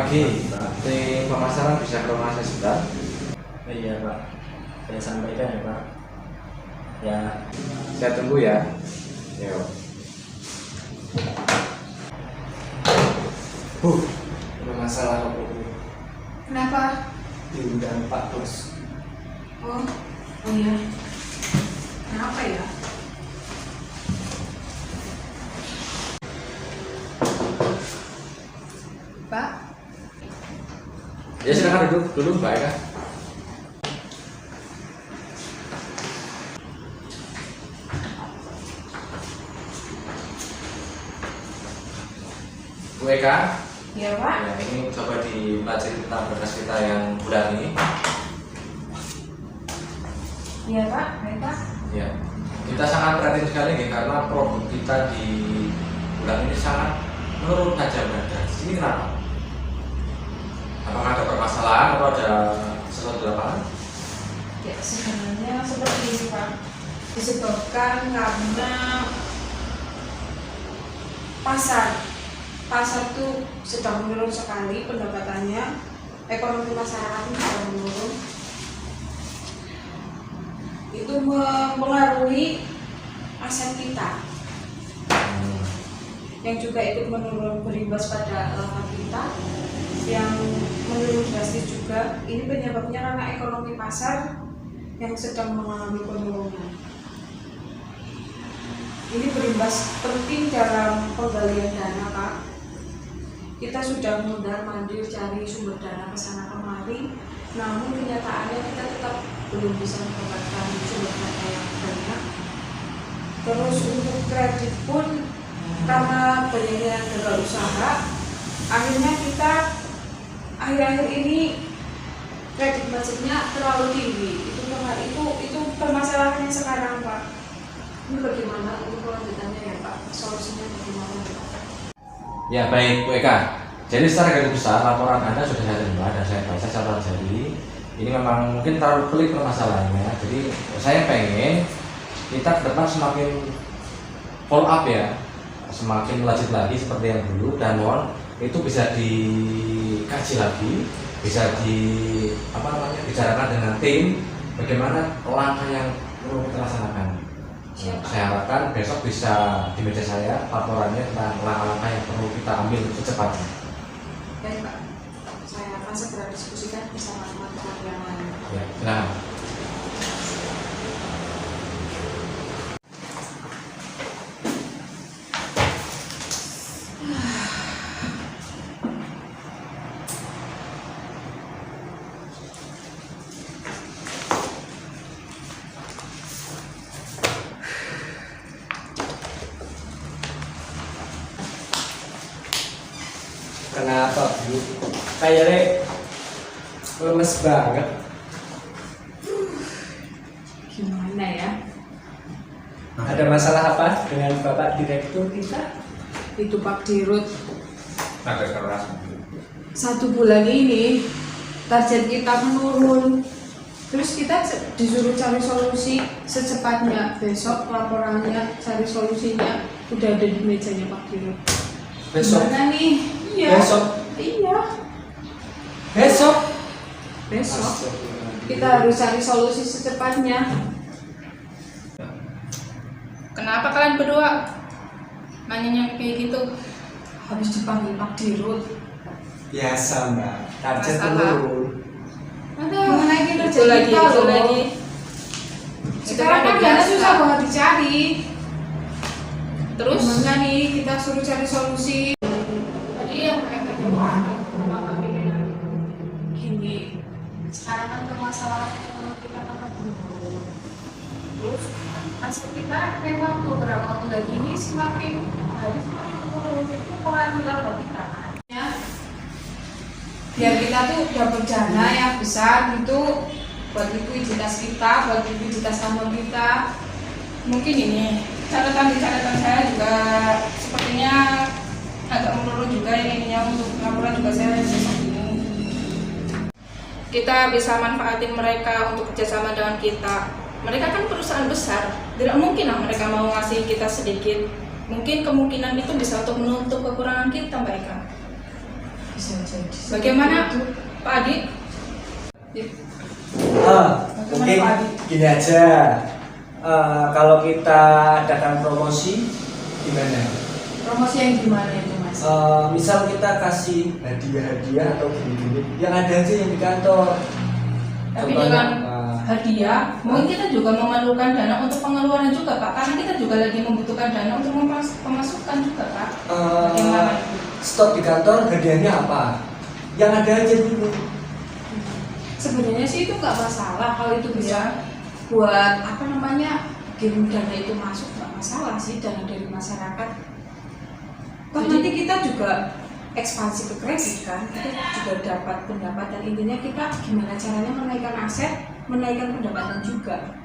pagi. Tim pemasaran bisa ke rumah saya sebentar? Iya Pak, saya sampaikan ya Pak. Ya, Saya tunggu ya. Yo. ada masalah apa Bu? Kenapa? Diundang Pak Bos. Oh iya. Kenapa ya? Pak? Ya silakan duduk dulu Mbak Eka. Bu Eka, Iya Pak. ya, ini coba dipelajari tentang berkas kita yang bulan ini. Iya Pak. Baik Pak. Ya, kita sangat perhatian sekali nih, karena produk kita di bulan ini sangat menurun tajam dan ini kenapa? Apakah ada permasalahan atau ada sesuatu di lapangan? Ya sebenarnya seperti ini Pak. Disebabkan karena pasar tuh sedang menurun sekali pendapatannya, ekonomi masyarakat sedang menurun. Itu mempengaruhi aset kita yang juga ikut menurun, berimbas pada laba kita yang menurun drastis juga. Ini penyebabnya karena ekonomi pasar yang sedang mengalami penurunan. Ini berimbas penting dalam penggalian dana Pak. Kita sudah mondar-mandir cari sumber dana ke sana kemari, namun kenyataannya kita tetap belum bisa mendapatkan sumber dana yang banyak. Terus untuk kredit pun karena banyaknya gagal usaha, akhirnya kita akhir-akhir ini kredit macetnya terlalu tinggi. Itu permasalahannya sekarang Pak. Ini bagaimana untuk kelanjutannya ya Pak? Solusinya bagaimana ya Pak? Ya baik Bu Eka, jadi secara garis besar laporan Anda sudah saya terima dan saya baca secara jadi ini memang mungkin terlalu pelik permasalahannya. Jadi saya pengen kita ke depan semakin follow up ya, semakin lanjut lagi seperti yang dulu, dan mohon itu bisa dikaji lagi, bisa bicarakan dengan tim bagaimana langkah yang perlu kita laksanakan. Saya harapkan besok bisa di meja saya laporannya tentang langkah-langkah yang perlu kita ambil secepatnya. Baik Pak, saya akan segera diskusikan bersama teman-teman yang lain. Ya, silakan. Kenapa Bu? Kayaknya lemes banget. Gimana ya? Ada masalah apa dengan Bapak Direktur kita? Itu Pak Dirut, Agak keras. 1 bulan ini target kita menurun. Terus kita disuruh cari solusi secepatnya. Besok laporannya, cari solusinya udah ada di mejanya Pak Dirut. Besok? Gimana nih? Iya. Besok? Iya. Besok? Besok kita harus cari solusi secepatnya. Kenapa kalian berdua nanyanya kayak gitu? Habis dipanggil Pak Dirut. Biasa Mbak, target Masalah. turun. Ada Mengenai kinerja itu lagi, kita itu loh. lagi. Sekarang kan Itu dana biasa. susah banget dicari. Terus? Gimana nih kita suruh cari solusi? Iya, mereka juga. Gini, sekarang kan permasalahan ekonomi kita kan menurun. Terus aset kita memang beberapa waktu lagi ini semakin hari semakin menurun. Itu pengaruh laba kita. Ya, biar kita tuh dapat dana yang besar gitu buat likuiditas kita, buat likuiditas tambang kita. Mungkin ini catatan saya juga sepertinya agak menurun juga yang ininya untuk laporan juga saya besok ini. Kita bisa manfaatin mereka untuk kerjasama dengan kita. Mereka kan perusahaan besar, tidak mungkin lah mereka mau ngasih kita sedikit. Mungkin kemungkinan itu bisa untuk menutup kekurangan kita, Mbak Eka. Bisa jadi. Bagaimana Itu Pak Adi? Mungkin gini aja. Kalau kita adakan promosi gimana? promosi yang gimana itu Mas? Misal kita kasih hadiah-hadiah atau gini-gini yang ada aja yang di kantor. Tapi Contohnya, dengan hadiah, mungkin kita juga memerlukan dana untuk pengeluaran juga Pak, karena kita juga lagi membutuhkan dana untuk pemasukan juga Pak. Bagaimana itu? stok di kantor hadiahnya apa? Yang ada aja dulu. Sebenarnya sih itu nggak masalah kalau itu bisa Ya. buat apa namanya game dana itu masuk, nggak masalah sih, dana dari masyarakat. Toh Jadi- nanti kita juga ekspansi ke kredit kan, itu juga dapat pendapatan. Intinya kita gimana caranya menaikkan aset, menaikkan pendapatan juga.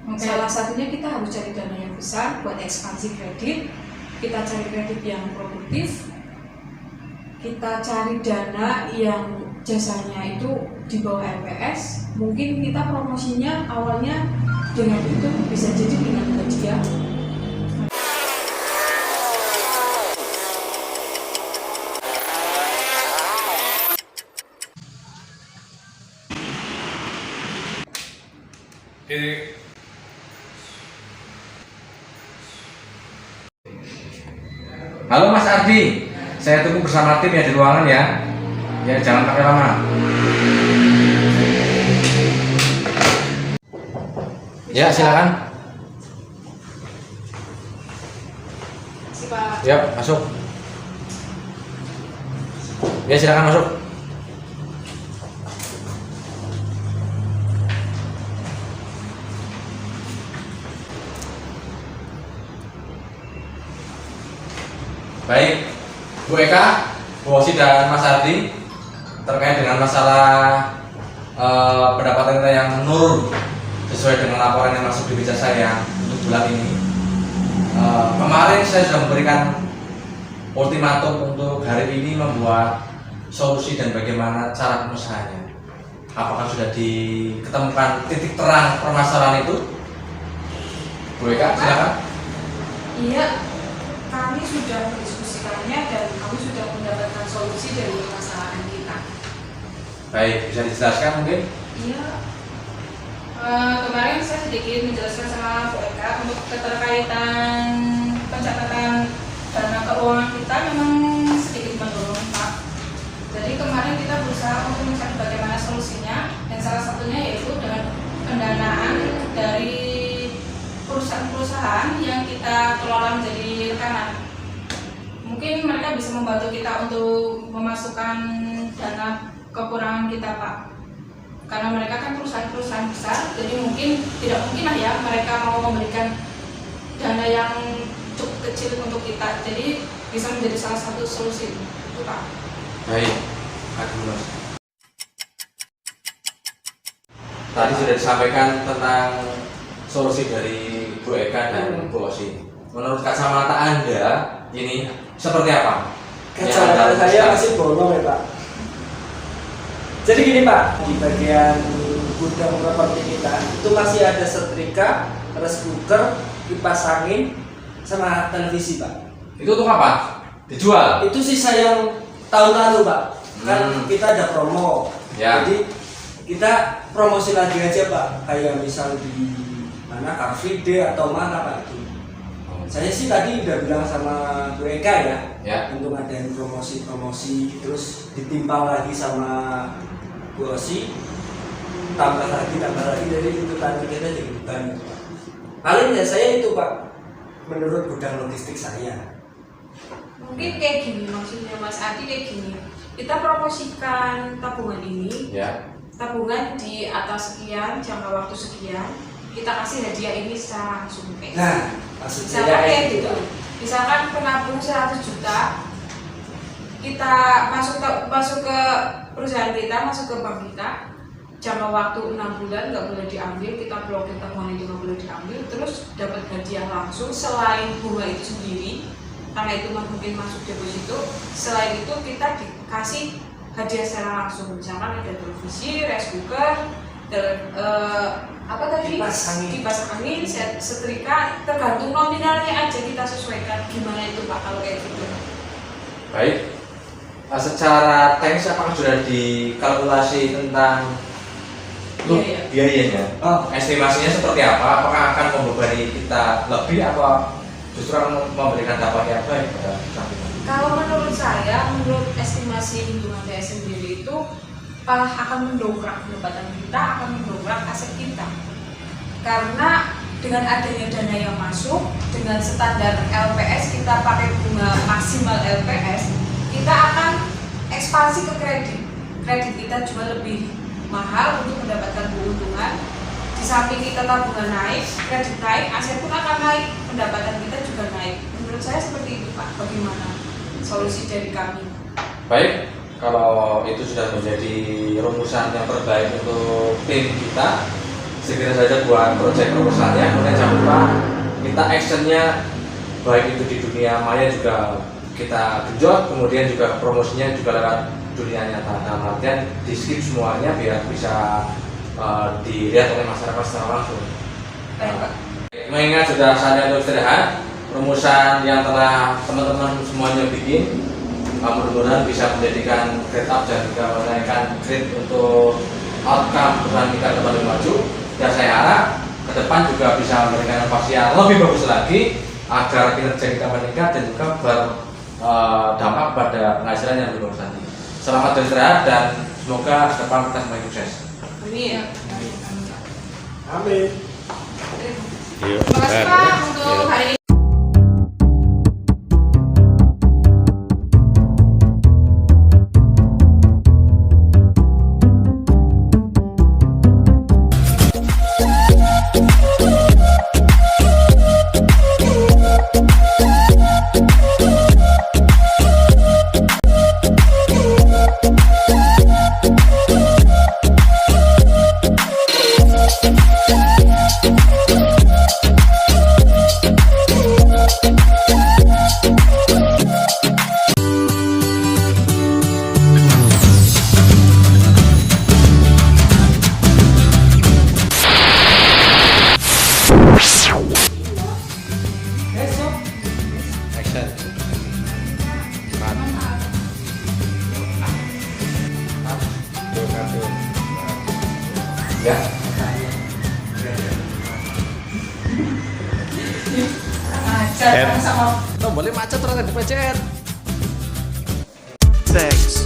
Oke. Salah satunya kita harus cari dana yang besar buat ekspansi kredit. Kita cari kredit yang produktif. Kita cari dana yang jasanya itu di bawah LPS. Mungkin kita promosinya awalnya dengan itu, bisa jadi dengan hadiah. Halo Mas Ardi, saya tunggu bersama tim ya di ruangan ya. Ya jangan pakai lama. Ya silakan. Si Pak. Ya masuk. Ya silakan masuk. Baik, Bu Eka, Bu Osi dan Mas Ardi, terkait dengan masalah pendapatan kita yang menurun sesuai dengan laporan yang masuk di meja saya untuk bulan ini. Kemarin saya sudah memberikan ultimatum untuk hari ini membuat solusi dan bagaimana cara pengusahaannya. Apakah sudah diketemukan titik terang permasalahan itu? Bu Eka, silakan. Iya, kami sudah mendiskusikannya dan kami sudah mendapatkan solusi dari permasalahan kita. Baik, bisa dijelaskan mungkin? Iya, Kemarin saya sedikit menjelaskan sama Bu Eka untuk keterkaitan pencatatan dana keuangan kita memang sedikit menurun Pak. Jadi kemarin kita berusaha untuk mencari bagaimana solusinya, dan salah satunya yaitu dengan pendanaan dari perusahaan-perusahaan yang kita kelola menjadi rekanan. Mungkin mereka bisa membantu kita untuk memasukkan dana kekurangan kita Pak, karena mereka kan perusahaan-perusahaan besar, jadi mungkin tidak mungkin lah ya mereka mau memberikan dana yang cukup kecil untuk kita, jadi bisa menjadi salah satu solusi itu Pak. Baik, aduh Mas. Tadi sudah disampaikan tentang solusi dari Bu Eka dan Bu Osi. Menurut kacamata Anda ini seperti apa? Kacamata saya masih bolong ya Pak. Jadi gini Pak, di bagian gudang properti kita itu masih ada setrika, rice cooker, kipas angin, sama televisi Pak. Itu untuk apa? Dijual? Itu sisa yang tahun lalu Pak. Kan Hmm. kita ada promo. Ya. Jadi kita promosi lagi aja Pak. Kayak misal di mana Car Free Day atau mana Pak itu. Saya sih tadi udah bilang sama Bu Eka Ya. untuk ngadain promosi-promosi, terus ditimbang lagi sama Bu Osi, tambah lagi, jadi itu tadi kita jadi bukan. Paling ya saya itu Pak, menurut gudang logistik saya. mungkin kayak gini maksudnya Mas Adi, kayak gini. Kita promosikan tabungan ini, Ya. tabungan di atas sekian, jangka waktu sekian, kita kasih hadiah ini secara langsung kayak. Nah, maksud Misalkan saya kayak gitu. Misalkan penabung 100 juta, kita masuk ke perusahaan kita, masuk ke bank kita, jangka waktu 6 bulan nggak boleh diambil, kita blokir tabungan itu nggak boleh diambil, terus dapat hadiah langsung selain bunga itu sendiri, karena itu mungkin masuk deposito. Selain itu kita dikasih hadiah secara langsung, misalkan ada televisi, rice cooker, apa tadi? Kipas angin, setrika, tergantung nominalnya aja kita sesuaikan. Gimana itu Pak kalau kayak gitu? Baik. secara teknis apakah sudah dikalkulasi tentang biayanya? Estimasinya seperti apa? Apakah akan membebani kita lebih atau justru akan memberikan dampak yang baik pada sampingan? Kalau menurut saya, menurut estimasi lingkungan DS sendiri itu malah akan mendongkrak pendapatan kita, akan mendongkrak aset kita. Karena dengan adanya dana yang masuk, dengan standar LPS kita pakai bunga maksimal LPS, kita akan ekspansi ke kredit. Kredit kita juga lebih mahal untuk mendapatkan keuntungan. Di samping kita tabungan naik, kredit naik, aset pun akan naik, pendapatan kita juga naik. Menurut saya seperti itu Pak. Bagaimana solusi dari kami? Baik, kalau itu sudah menjadi rumusan yang terbaik untuk tim kita, segera saja buat proyek proposalnya. Kemudian jangan lupa kita actionnya, baik itu di dunia maya juga kita genjot, kemudian juga promosinya juga lewat dunia nyata. Dalam artian di skip semuanya biar bisa dilihat oleh masyarakat secara langsung. Baik Pak. Mengingat sudah saatnya untuk istirahat, rumusan yang telah teman-teman semuanya bikin mudah-mudahan bisa menjadikan grade up dan juga menaikkan grade untuk outcome perusahaan kita ke depan lebih maju. Dan saya harap ke depan juga bisa memberikan inovasi yang lebih bagus lagi agar kinerja kita meningkat dan juga berdampak pada penghasilan yang lebih bagus lagi. Selamat beristirahat dan semoga ke depan kita semakin sukses. Amin. Amin. Terima kasih Pak untuk hari ini. Ya. Ajar sama Tombolnya macet terus dipencet. Thanks.